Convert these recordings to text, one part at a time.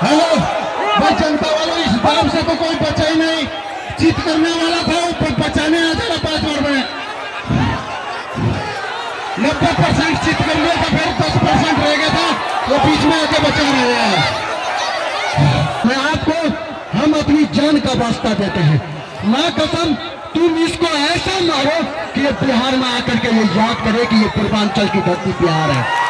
Hello भाई, जनता वालों, इस दाम से तो कोई बचा ही नहीं। जीत करने वाला था वो बचाने आ जाएगा 5 ओवर में। 90% जीत कर लिया था, फिर 10% रह गया था, वो बीच में आके बचा रहे हैं। मैं आपको हम अपनी जान का वास्ता देते हैं, मां कसम तुम इसको ऐसा मारो कि ये बिहार में आकर के ये याद करे कि ये पूर्वांचल की धरती बिहार है।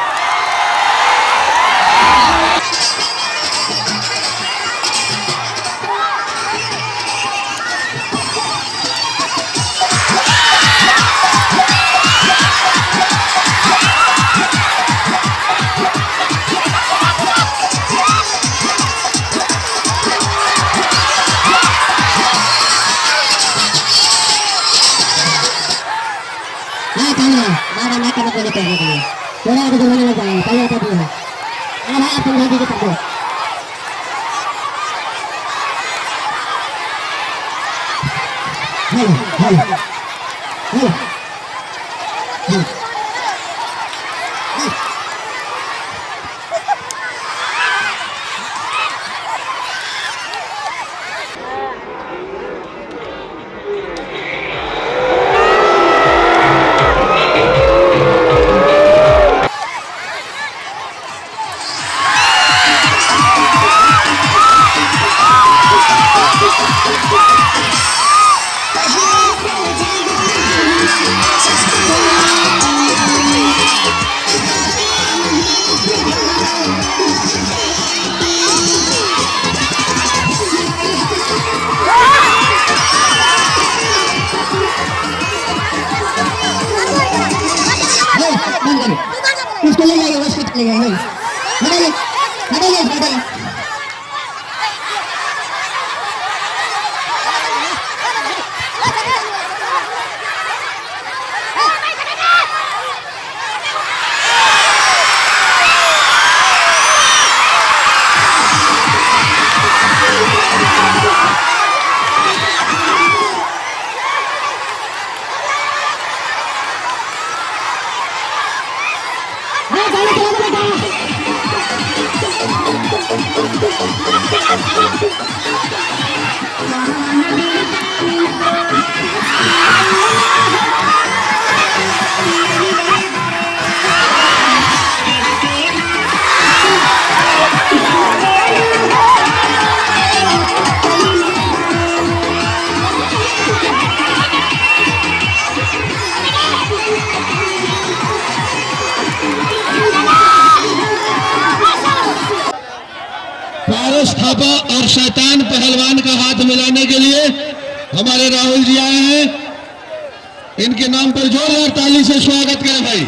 बाबा ना करने को लेकर थोड़ा आगे जुर्माना लग जाएगा, पहले बता दिया है। हाँ भाई, आप समझा दीजिए सबको। हेलो हेलो हेलो इसको ले जाइए, हॉस्पिटल ले जाइए। हटाइए हटाइए हटाइए। पारस थापा और शैतान पहलवान का हाथ मिलाने के लिए हमारे राहुल जी आए हैं। इनके नाम पर जोरदार ताली से स्वागत करें भाई।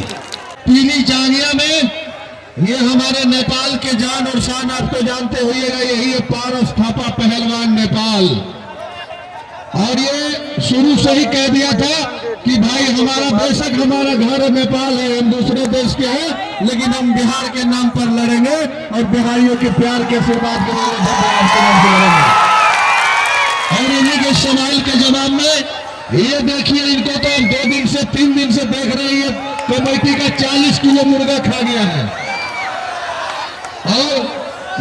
पीली जांगिया में ये हमारे नेपाल के जान और शान, आप तो जानते होइएगा, यही है पारस थापा पहलवान नेपाल। और ये शुरू से ही कह दिया था कि भाई हमारा बेशक हमारा घर नेपाल है, हम दूसरे देश के हैं, लेकिन हम बिहार के नाम पर लड़ेंगे और बिहारियों के प्यार के आशीर्वाद के नाम पर लड़ेंगे। और इन्हीं के सवाल के जवाब में ये देखिए, इनको तो हम 2 दिन से 3 दिन से देख रहे हैं, कमेटी का 40 किलो मुर्गा खा गया है। और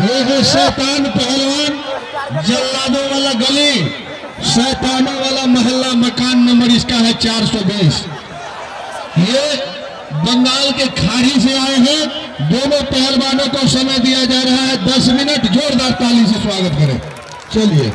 ये है शैतान पहलवान, जल्लादों वाला गली, शैतानों वाला मोहल्ला, मकान नंबर इसका है 420। ये बंगाल के खाड़ी से आए हैं। दोनों पहलवानों को समय दिया जा रहा है 10 मिनट। जोरदार ताली से स्वागत करें। चलिए।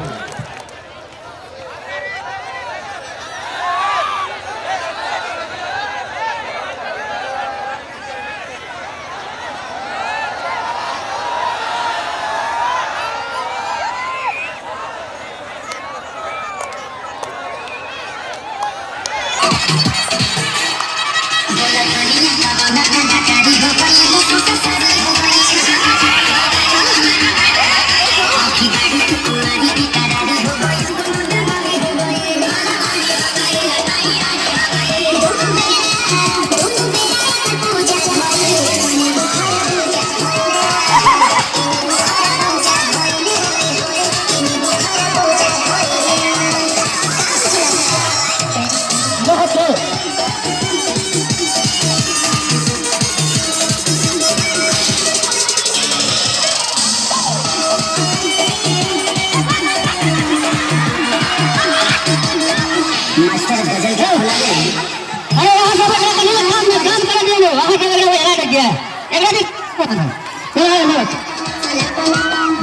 अगला भी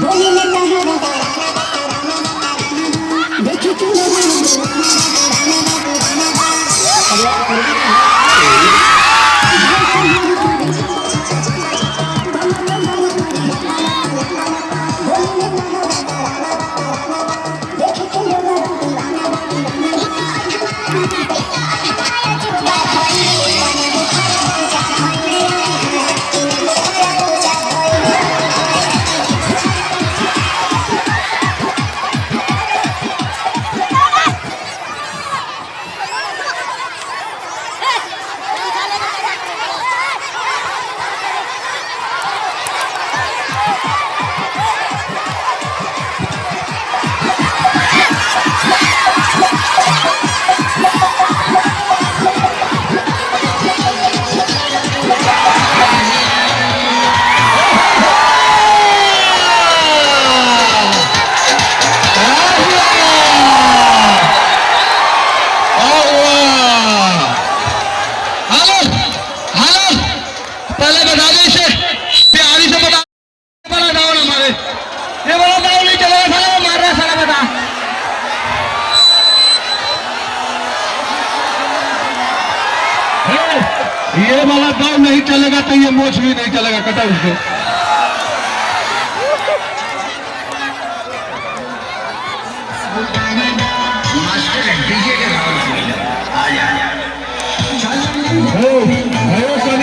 बोली लेता है देखी तू ये वाला दाव नहीं चलेगा तो ये मोच भी नहीं चलेगा, कटा उसको।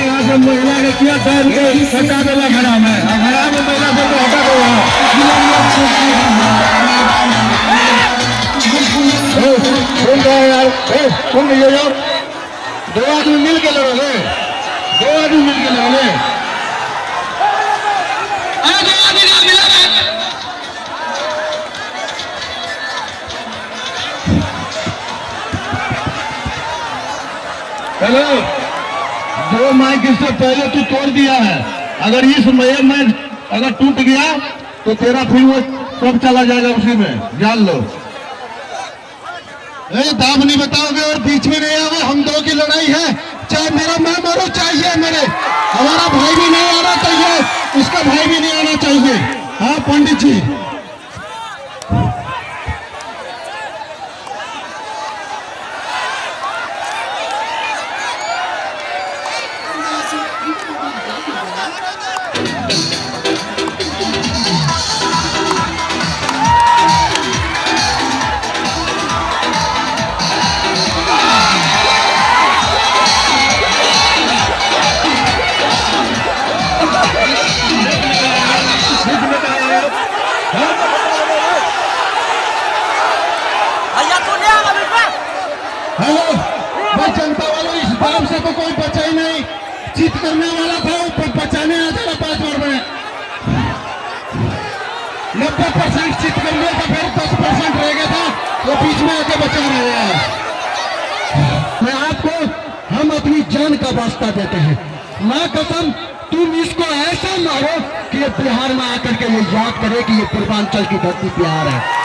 यहाँ से महिला ने किया दर्द को हटा देला घड़ा में, घड़ा में महिला से तो हटा दो। सुन रहे यार, सुन रही यार, दो आदमी मिल के लड़ोगे, दो आदमी मिल के लड़ोगे। हेलो, दो माइक इससे पहले तू तोड़ दिया है। अगर इस में अगर टूट गया तो तेरा फिर वो सब चला जाएगा उसी में, जान लो। दाम नहीं बताओगे और बीच में नहीं आओगे। हम दो की लड़ाई है, चाहे मेरा मैं मरो चाहिए मेरे, हमारा भाई भी नहीं आना चाहिए, उसका भाई भी नहीं आना चाहिए। हाँ पंडित जी, हेलो, मैं जनता वालों, इस दाम से तो कोई बचा ही नहीं। चित करने वाला था वो बचाने आ जाएगा 5 बार में। 90% चित कर लिया था, फिर 10% रह गया था, वो बीच में आके बचा रहे हैं। मैं आपको, हम अपनी जान का वास्ता देते हैं, माँ कसम तुम इसको ऐसा मारो कि ये बिहार में आकर के ये याद करे कि ये पूर्वांचल की धरती बिहार है।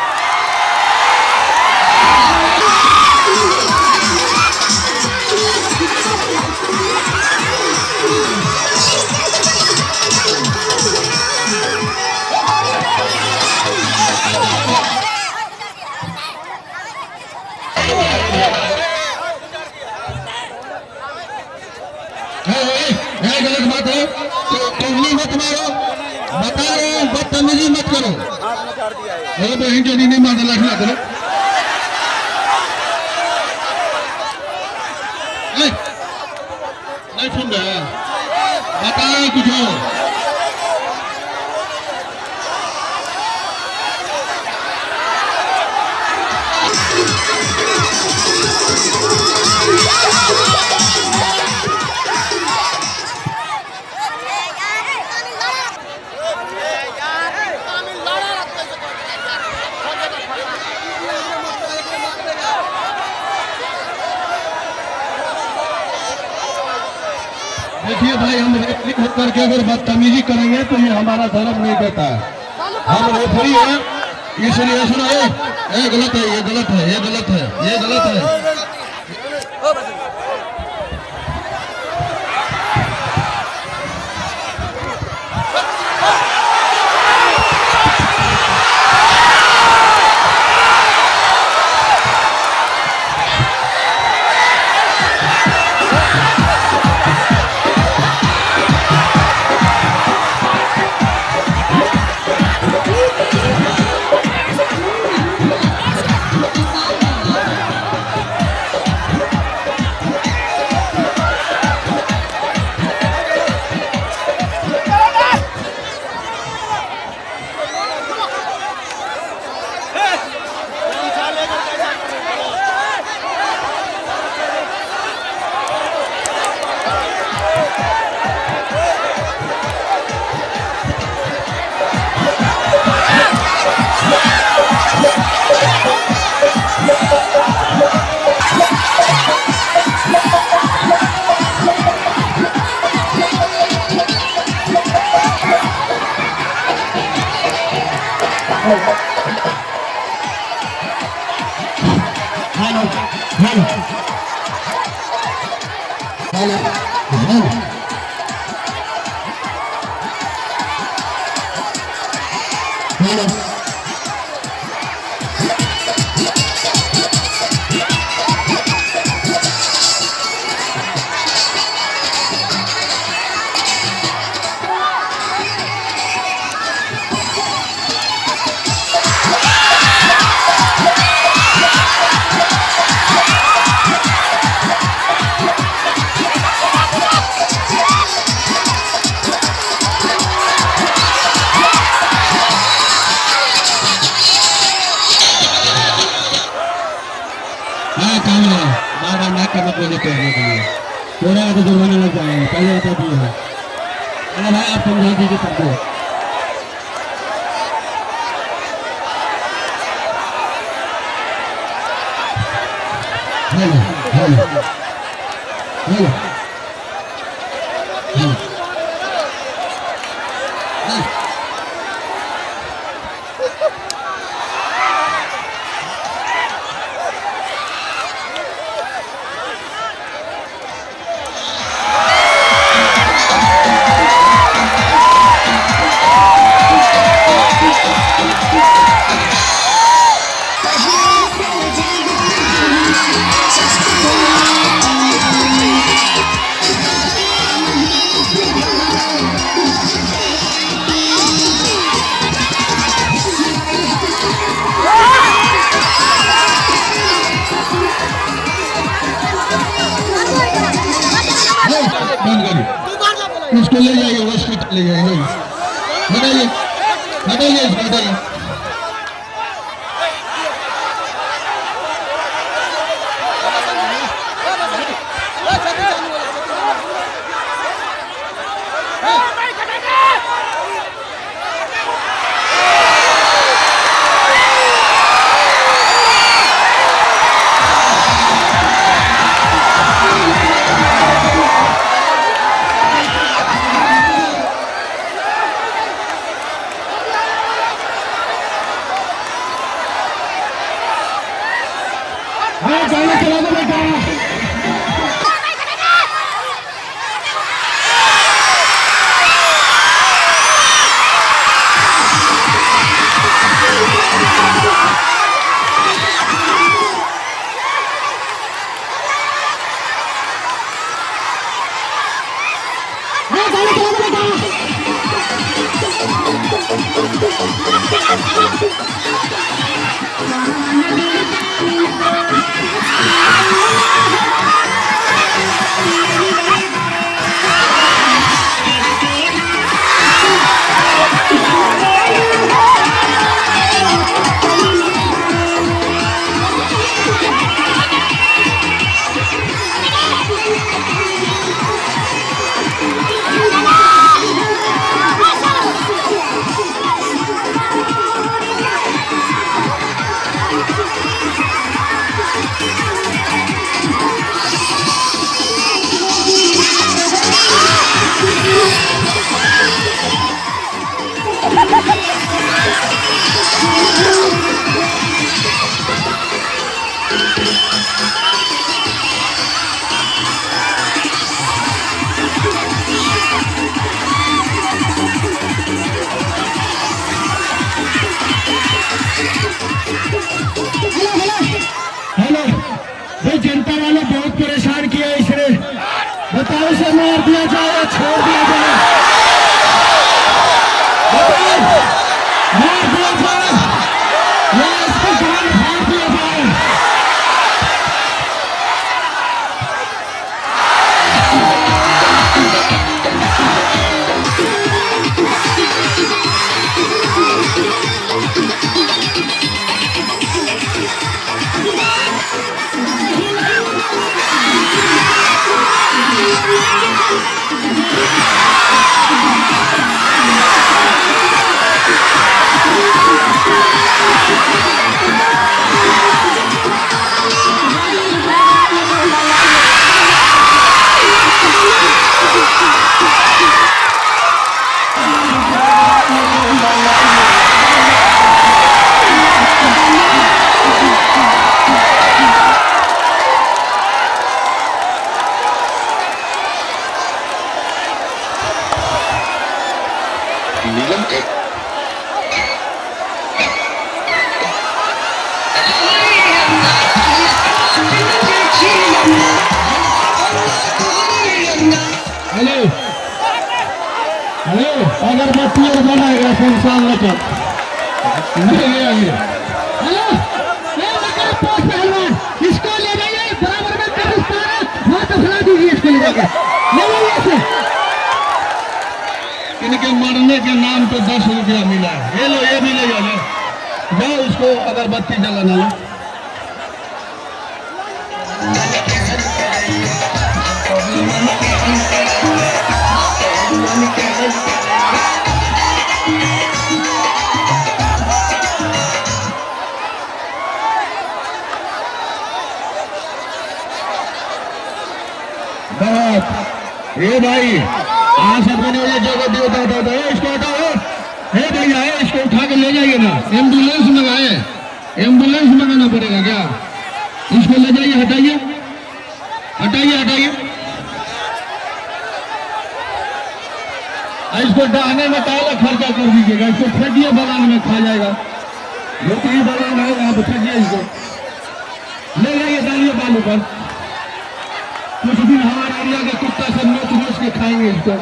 गलत बात है तो तुमनी मत मारो, बता रहे हो, बदतमीजी मत करो। अरे बहन जो नहीं मार डाला खिला करो। नहीं सुन रहे, बता रहे कुछ हो। देखिए भाई, हम रेफरी होकर के अगर बदतमीजी करेंगे तो ये हमारा धर्म नहीं देता है। हम रेफरी हैं, इसलिए सुनो, ये गलत है, ये गलत है, ये गलत है, ये गलत है। Hello hello hello hello hello काम है बार ना करना पड़ेगा तैरने के लिए थोड़ा तो जुर्माना लग जाएगा पहले बता दिया है अरे भाई आप समझा दीजिए सबको हेलो हेलो हेलो इसको ले जाइए हॉस्पिटल ले जाइए हटाइए हटाइए इसको हटाइए गाना चला दो बेटा जनता वाले बहुत परेशान किया इसने बताओ इसे मार दिया जाए या छोड़ दिया जाए मार दिया जाए या इसको जान फाड़ दिया जाए Yeah. हेलो हेलो, अगरबत्ती और बनाएगा संसार लचक नहीं ले आइए। हेलो ये लगा पोस्ट पहलवान, इसको ले जाइए, बराबर में पाकिस्तान है, वहाँ तो खिला दीजिए इसको ले जाके, ले जाइए इसे। इनके मरने के नाम पे 10 रुपया मिला है। ये लो, ये भी ले जाओ, जाओ उसको अगरबत्ती जलाना लो। ये भाई आज सबको ये जगह होता इसको हटाओ। हे भैया, इसको उठा के ले जाइए ना, एम्बुलेंस मंगाए, एम्बुलेंस मंगाना पड़ेगा क्या? इसको ले जाइए, हटाइए हटाइए हटाइए। इसको डाहने में काला खर्चा कर दीजिएगा, इसको फेंकिए बगान में, खा जाएगा। जो कहीं बगान है वहां पर फेंकिए, इसको ले जाइए, डालिए बालू पर। कुछ दिन हमारे एरिया के कुत्ता सब नोच नोच के खाएंगे इसको।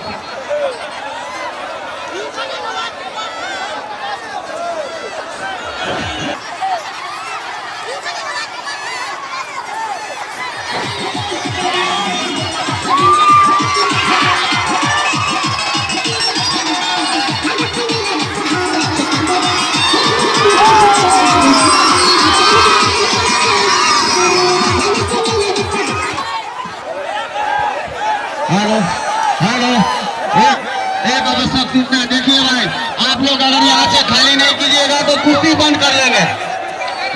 हेलो हेलो, एक अवस्था टूटना। देखिए भाई, आप लोग अगर यहाँ से खाली नहीं कीजिएगा तो कुर्सी बंद कर लेंगे।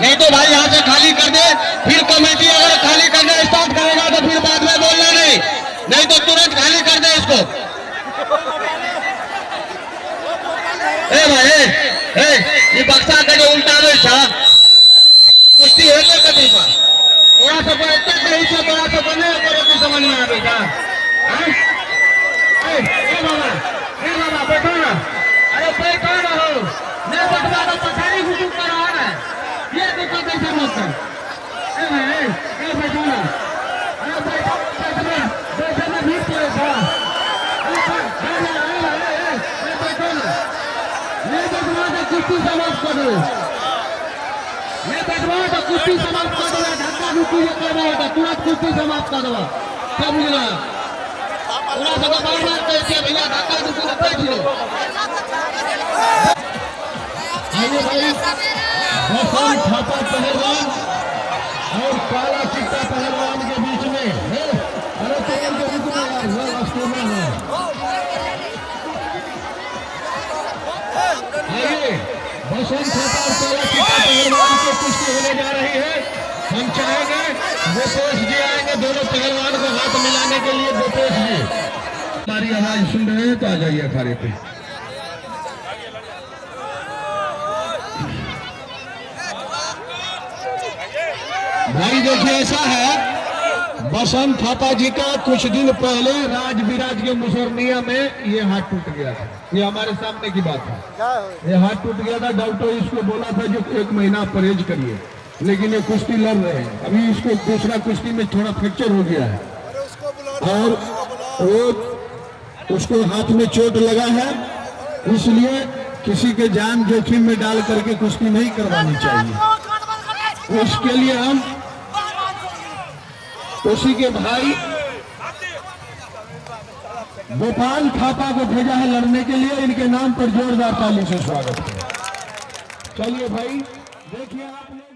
नहीं तो भाई यहाँ से खाली कर दे, फिर कमेटी अगर खाली करना स्टार्ट करेगा तो फिर बाद में बोलना नहीं तो तुरंत खाली कर दे इसको। ए भाई, ये बक्सा का जो उल्टा था कुर्सी है तो कभी पर थोड़ा सा नहीं से थोड़ा सा बने तो समझ में आएगा। बाबा बैठो ना, अरे बैठो ना हो, मैं बैठवा तो पछाड़ी हुजूम कर रहा है, ये देखो कैसे मत कर। बैठो ना, अरे बैठो बैठो ना, भीड़ पड़ेगा। बैठो ना, मैं बैठवा तो कुर्सी समाप्त कर दो, मैं बैठवा तो कुर्सी समाप्त कर दो, धक्का मुक्की ये करना होता, तुरंत कुर्सी समाप्त कर दो, क्या बुझला? भैया धक्का मुक्की बैठ लो। आइए भाई, बसंत थापा पहलवान और काला चिट्टा पहलवान के बीच में है। अरे तेल के बीच में यार, वो रास्ते में है। आइए, बसंत थापा और काला चिट्टा पहलवान की कुश्ती होने जा रही है। हम चाहेंगे गोपेश जी आएंगे, दोनों पहलवान को हाथ मिलाने के लिए। गोपेश जी, हमारी आवाज सुन रहे हैं तो आ जाइए अखाड़े पे। भाई देखिए, ऐसा है, बसंत थापा जी का कुछ दिन पहले राज विराज के मुसरनिया में ये हाथ टूट गया था। ये हमारे सामने की बात है, ये हाथ टूट गया था। डॉक्टर इसको बोला था जो 1 महीना परहेज करिए, लेकिन ये कुश्ती लड़ रहे हैं। अभी इसको दूसरा कुश्ती में थोड़ा फ्रैक्चर हो गया है और वो उसको हाथ में चोट लगा है, इसलिए किसी के जान जोखिम में डाल करके कुश्ती नहीं करवानी चाहिए। उसके लिए हम उसी के भाई गोपाल थापा को भेजा है लड़ने के लिए। इनके नाम पर जोरदार ताली से स्वागत है। चलिए भाई, देखिए आप।